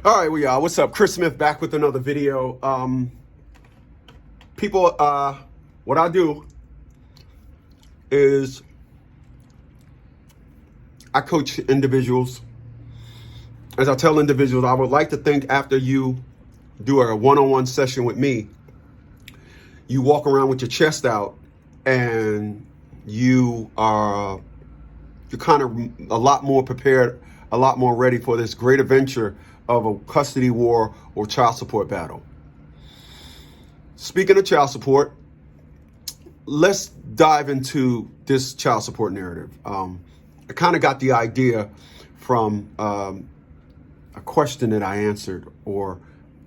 All right, well, y'all, what's up? Chris Smith back with another video. People, what I do is I coach individuals. As I tell individuals, I would like to think after you do a one-on-one session with me, you walk around with your chest out and you're kind of a lot more prepared, a lot more ready for this great adventure of a custody war or child support battle. Speaking of child support, let's dive into this child support narrative. I kind of got the idea from a question that I answered, or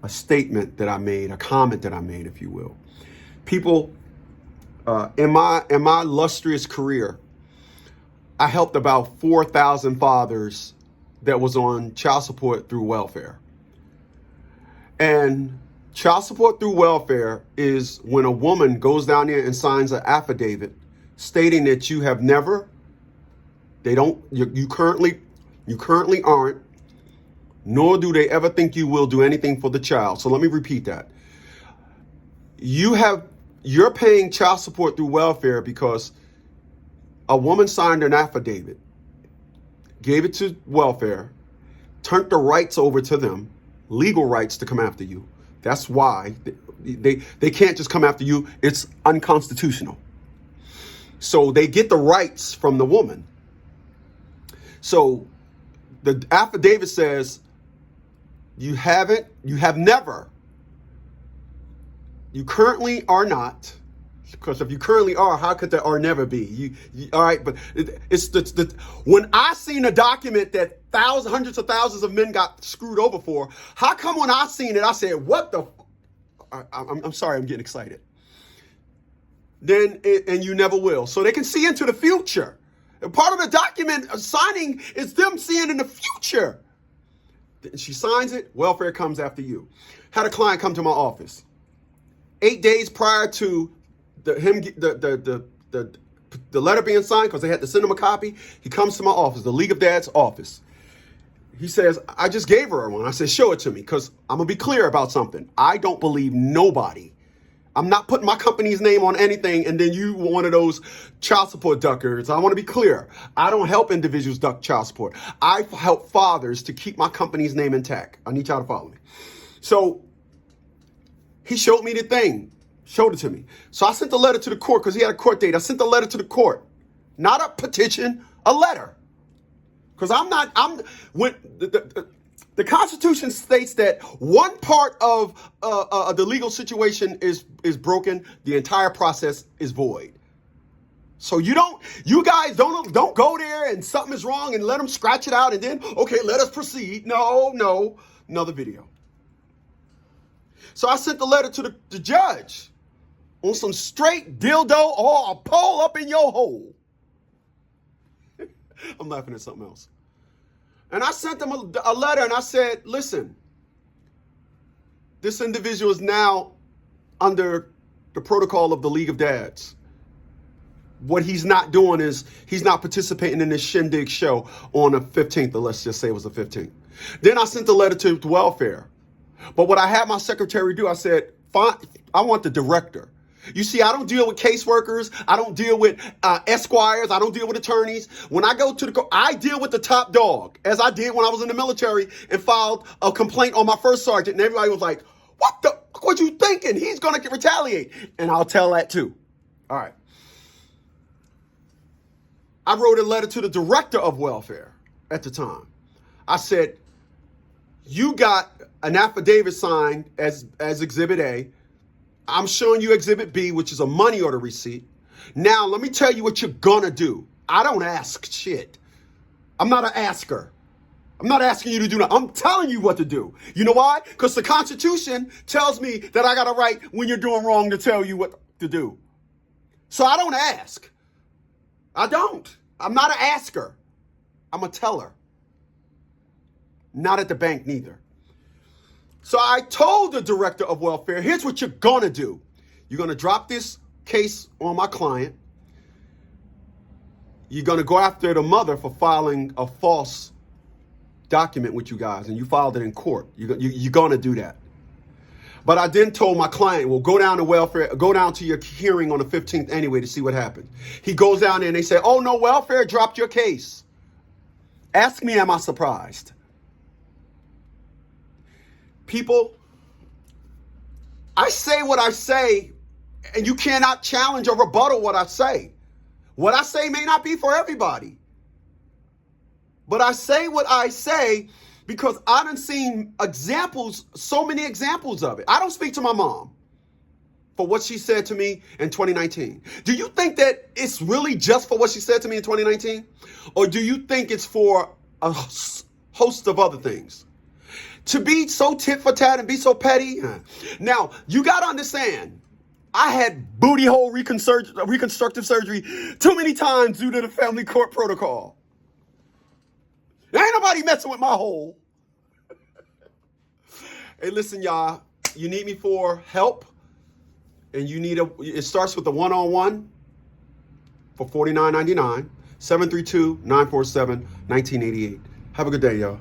a statement that I made, a comment that I made, if you will. People, in my illustrious career, I helped about 4,000 fathers that was on child support through welfare. And child support through welfare is when a woman goes down there and signs an affidavit stating that you have never, you currently aren't, nor do they ever think you will do anything for the child. So let me repeat that. You're paying child support through welfare because a woman signed an affidavit, gave it to welfare, turned the rights over to them, legal rights to come after you. That's why they can't just come after you. It's unconstitutional. So they get the rights from the woman. So the affidavit says you currently are not. Because if you currently are, how could there are never be? All right, but it's when I seen a document that hundreds of thousands of men got screwed over for, how come when I seen it, I said, what the? I'm sorry, I'm getting excited. And you never will. So they can see into the future. And part of the document signing is them seeing in the future. She signs it, welfare comes after you. Had a client come to my office 8 days prior to the letter being signed, because they had to send him a copy. He comes to my office, the League of Dads office. He says, I just gave her one. I said, show it to me, because I'm going to be clear about something. I don't believe nobody. I'm not putting my company's name on anything, and then you one of those child support duckers. I want to be clear. I don't help individuals duck child support. I help fathers to keep my company's name intact. I need y'all to follow me. So he showed me the thing. Showed it to me. So I sent the letter to the court because he had a court date. I sent the letter to the court. Not a petition, a letter. Because the Constitution states that one part of the legal situation is broken, the entire process is void. So you guys don't go there and something is wrong and let them scratch it out and then, okay, let us proceed. No, another video. So I sent the letter to the judge on some straight dildo or a pole up in your hole. I'm laughing at something else. And I sent them a letter and I said, listen, this individual is now under the protocol of the League of Dads. What he's not doing is he's not participating in this shindig show on the 15th, or let's just say it was the 15th. Then I sent the letter to welfare. But what I had my secretary do, I said, fine, I want the director. You see, I don't deal with caseworkers. I don't deal with esquires. I don't deal with attorneys. When I go to the court, I deal with the top dog, as I did when I was in the military and filed a complaint on my first sergeant. And everybody was like, what you thinking? He's going to retaliate. And I'll tell that too. All right. I wrote a letter to the director of welfare at the time. I said, you got an affidavit signed as Exhibit A. I'm showing you Exhibit B, which is a money order receipt. Now, let me tell you what you're gonna do. I don't ask shit. I'm not an asker. I'm not asking you to do nothing. I'm telling you what to do. You know why? Because the Constitution tells me that I got a right when you're doing wrong to tell you what to do. So I don't ask. I don't. I'm not an asker. I'm a teller. Not at the bank neither. So I told the director of welfare, here's what you're going to do. You're going to drop this case on my client. You're going to go after the mother for filing a false document with you guys and you filed it in court. You're going to do that. But I then told my client, well, go down to welfare, go down to your hearing on the 15th anyway to see what happens. He goes down there and they say, oh, no, welfare dropped your case. Ask me, am I surprised? People, I say what I say, and you cannot challenge or rebuttal what I say. What I say may not be for everybody. But I say what I say because I done seen examples, so many examples of it. I don't speak to my mom for what she said to me in 2019. Do you think that it's really just for what she said to me in 2019? Or do you think it's for a host of other things? To be so tit for tat and be so petty? Now, you got to understand, I had booty hole reconstructive surgery too many times due to the family court protocol. Ain't nobody messing with my hole. Hey, listen, y'all. You need me for help, and it starts with a one-on-one for $49.99, 732-947-1988. Have a good day, y'all.